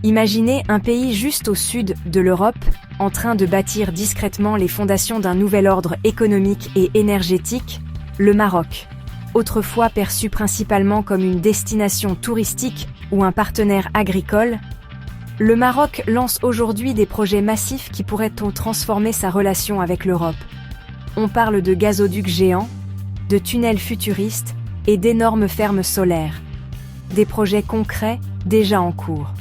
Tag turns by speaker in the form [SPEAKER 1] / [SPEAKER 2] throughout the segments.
[SPEAKER 1] Imaginez un pays juste au sud de l'Europe, en train de bâtir discrètement les fondations d'un nouvel ordre économique et énergétique, le Maroc. Autrefois perçu principalement comme une destination touristique ou un partenaire agricole, le Maroc lance aujourd'hui des projets massifs qui pourraient transformer sa relation avec l'Europe. On parle de gazoducs géants, de tunnels futuristes et d'énormes fermes solaires. Des projets concrets déjà en cours.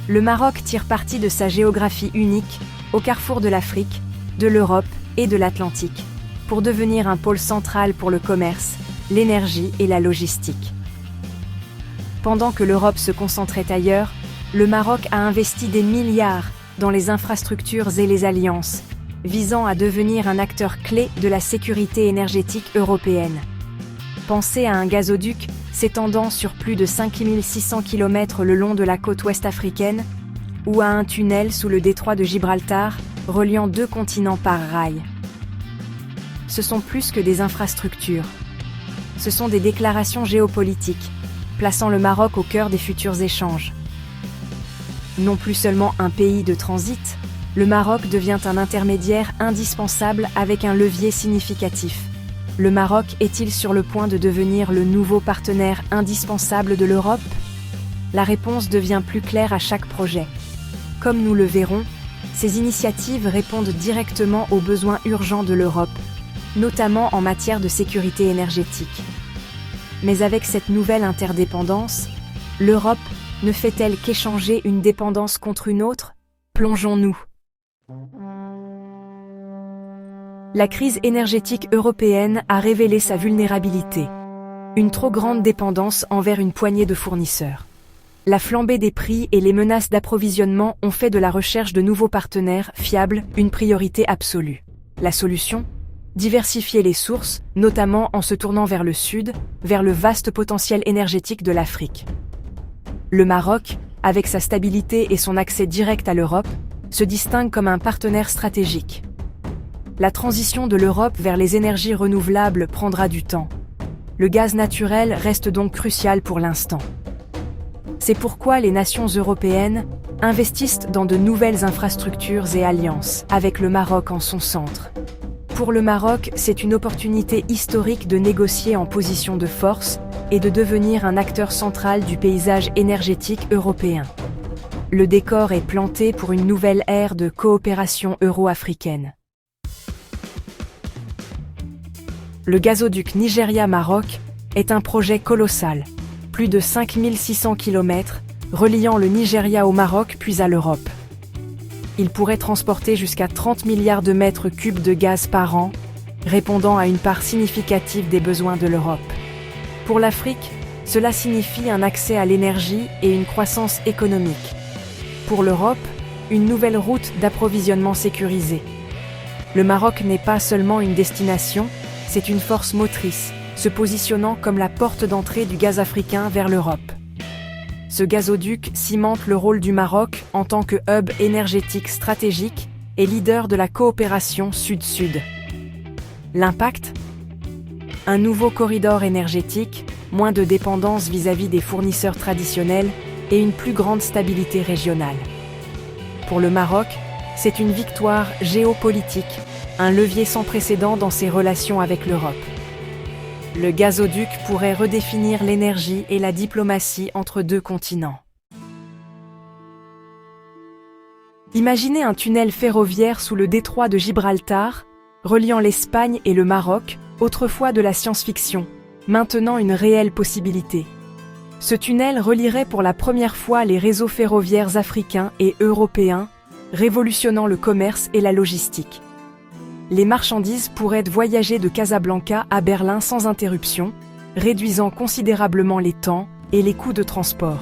[SPEAKER 1] Le Maroc tire parti de sa géographie unique, au carrefour de l'Afrique, de l'Europe et de l'Atlantique, pour devenir un pôle central pour le commerce, l'énergie et la logistique. Pendant que l'Europe se concentrait ailleurs, le Maroc a investi des milliards dans les infrastructures et les alliances, visant à devenir un acteur clé de la sécurité énergétique européenne. Pensez à un gazoduc s'étendant sur plus de 5600 km le long de la côte ouest africaine, ou à un tunnel sous le détroit de Gibraltar, reliant deux continents par rail. Ce sont plus que des infrastructures. Ce sont des déclarations géopolitiques, plaçant le Maroc au cœur des futurs échanges. Non plus seulement un pays de transit, le Maroc devient un intermédiaire indispensable avec un levier significatif. Le Maroc est-il sur le point de devenir le nouveau partenaire indispensable de l'Europe ? La réponse devient plus claire à chaque projet. Comme nous le verrons, ces initiatives répondent directement aux besoins urgents de l'Europe, notamment en matière de sécurité énergétique. Mais avec cette nouvelle interdépendance, l'Europe ne fait-elle qu'échanger une dépendance contre une autre ? Plongeons-nous. La crise énergétique européenne a révélé sa vulnérabilité. Une trop grande dépendance envers une poignée de fournisseurs. La flambée des prix et les menaces d'approvisionnement ont fait de la recherche de nouveaux partenaires fiables une priorité absolue. La solution ? Diversifier les sources, notamment en se tournant vers le sud, vers le vaste potentiel énergétique de l'Afrique. Le Maroc, avec sa stabilité et son accès direct à l'Europe, se distingue comme un partenaire stratégique. La transition de l'Europe vers les énergies renouvelables prendra du temps. Le gaz naturel reste donc crucial pour l'instant. C'est pourquoi les nations européennes investissent dans de nouvelles infrastructures et alliances, avec le Maroc en son centre. Pour le Maroc, c'est une opportunité historique de négocier en position de force et de devenir un acteur central du paysage énergétique européen. Le décor est planté pour une nouvelle ère de coopération euro-africaine. Le gazoduc Nigeria-Maroc est un projet colossal, plus de 5600 km, reliant le Nigeria au Maroc puis à l'Europe. Il pourrait transporter jusqu'à 30 milliards de mètres cubes de gaz par an, répondant à une part significative des besoins de l'Europe. Pour l'Afrique, cela signifie un accès à l'énergie et une croissance économique. Pour l'Europe, une nouvelle route d'approvisionnement sécurisée. Le Maroc n'est pas seulement une destination, c'est une force motrice, se positionnant comme la porte d'entrée du gaz africain vers l'Europe. Ce gazoduc cimente le rôle du Maroc en tant que hub énergétique stratégique et leader de la coopération sud-sud. L'impact ? Un nouveau corridor énergétique, moins de dépendance vis-à-vis des fournisseurs traditionnels et une plus grande stabilité régionale. Pour le Maroc, c'est une victoire géopolitique, un levier sans précédent dans ses relations avec l'Europe. Le gazoduc pourrait redéfinir l'énergie et la diplomatie entre deux continents. Imaginez un tunnel ferroviaire sous le détroit de Gibraltar, reliant l'Espagne et le Maroc, autrefois de la science-fiction, maintenant une réelle possibilité. Ce tunnel relierait pour la première fois les réseaux ferroviaires africains et européens, révolutionnant le commerce et la logistique. Les marchandises pourraient voyager de Casablanca à Berlin sans interruption, réduisant considérablement les temps et les coûts de transport.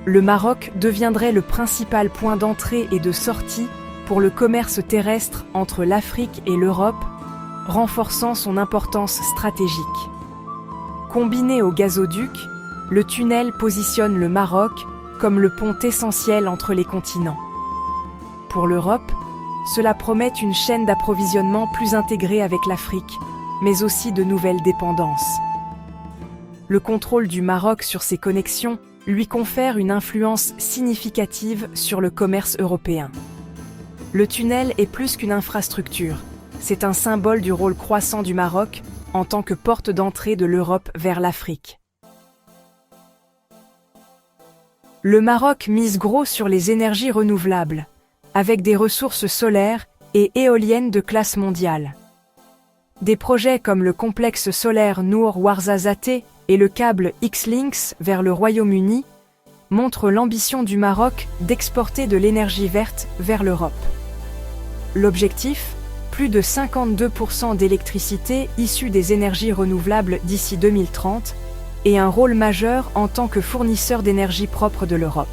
[SPEAKER 1] Le Maroc deviendrait le principal point d'entrée et de sortie pour le commerce terrestre entre l'Afrique et l'Europe, renforçant son importance stratégique. Combiné au gazoduc, le tunnel positionne le Maroc comme le pont essentiel entre les continents. Pour l'Europe, cela promet une chaîne d'approvisionnement plus intégrée avec l'Afrique, mais aussi de nouvelles dépendances. Le contrôle du Maroc sur ces connexions lui confère une influence significative sur le commerce européen. Le tunnel est plus qu'une infrastructure, c'est un symbole du rôle croissant du Maroc en tant que porte d'entrée de l'Europe vers l'Afrique. Le Maroc mise gros sur les énergies renouvelables, avec des ressources solaires et éoliennes de classe mondiale. Des projets comme le complexe solaire Nour Ouarzazate et le câble X-Links vers le Royaume-Uni montrent l'ambition du Maroc d'exporter de l'énergie verte vers l'Europe. L'objectif, plus de 52% d'électricité issue des énergies renouvelables d'ici 2030, et un rôle majeur en tant que fournisseur d'énergie propre de l'Europe.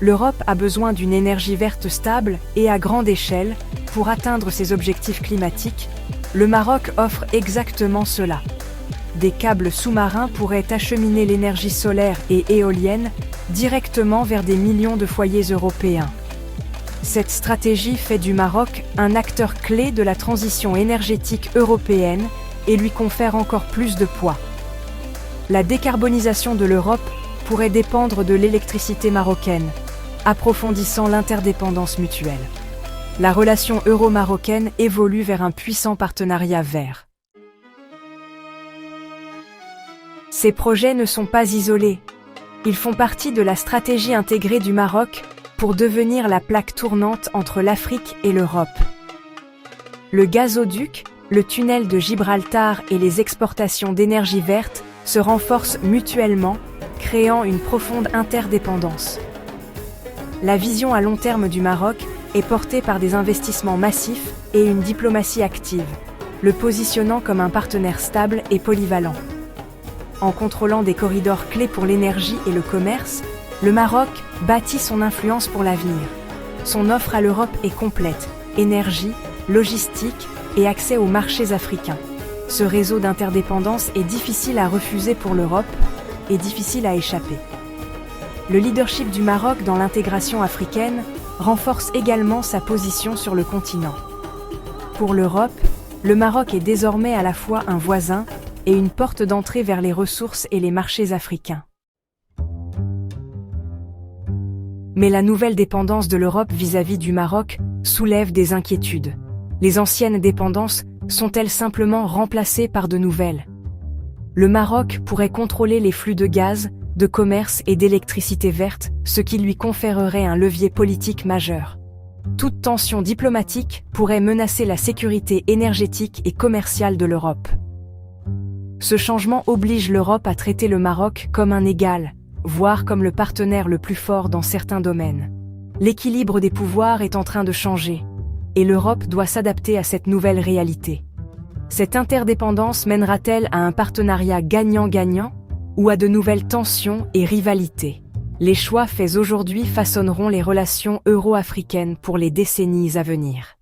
[SPEAKER 1] L'Europe a besoin d'une énergie verte stable et à grande échelle pour atteindre ses objectifs climatiques. Le Maroc offre exactement cela. Des câbles sous-marins pourraient acheminer l'énergie solaire et éolienne directement vers des millions de foyers européens. Cette stratégie fait du Maroc un acteur clé de la transition énergétique européenne et lui confère encore plus de poids. La décarbonisation de l'Europe pourrait dépendre de l'électricité marocaine, approfondissant l'interdépendance mutuelle. La relation euro-marocaine évolue vers un puissant partenariat vert. Ces projets ne sont pas isolés. Ils font partie de la stratégie intégrée du Maroc pour devenir la plaque tournante entre l'Afrique et l'Europe. Le gazoduc, le tunnel de Gibraltar et les exportations d'énergie verte se renforcent mutuellement, créant une profonde interdépendance. La vision à long terme du Maroc est portée par des investissements massifs et une diplomatie active, le positionnant comme un partenaire stable et polyvalent. En contrôlant des corridors clés pour l'énergie et le commerce, le Maroc bâtit son influence pour l'avenir. Son offre à l'Europe est complète: énergie, logistique et accès aux marchés africains. Ce réseau d'interdépendance est difficile à refuser pour l'Europe et difficile à échapper. Le leadership du Maroc dans l'intégration africaine renforce également sa position sur le continent. Pour l'Europe, le Maroc est désormais à la fois un voisin et une porte d'entrée vers les ressources et les marchés africains. Mais la nouvelle dépendance de l'Europe vis-à-vis du Maroc soulève des inquiétudes. Les anciennes dépendances sont-elles simplement remplacées par de nouvelles? Le Maroc pourrait contrôler les flux de gaz, de commerce et d'électricité verte, ce qui lui conférerait un levier politique majeur. Toute tension diplomatique pourrait menacer la sécurité énergétique et commerciale de l'Europe. Ce changement oblige l'Europe à traiter le Maroc comme un égal, voire comme le partenaire le plus fort dans certains domaines. L'équilibre des pouvoirs est en train de changer, et l'Europe doit s'adapter à cette nouvelle réalité. Cette interdépendance mènera-t-elle à un partenariat gagnant-gagnant ou à de nouvelles tensions et rivalités? Les choix faits aujourd'hui façonneront les relations euro-africaines pour les décennies à venir.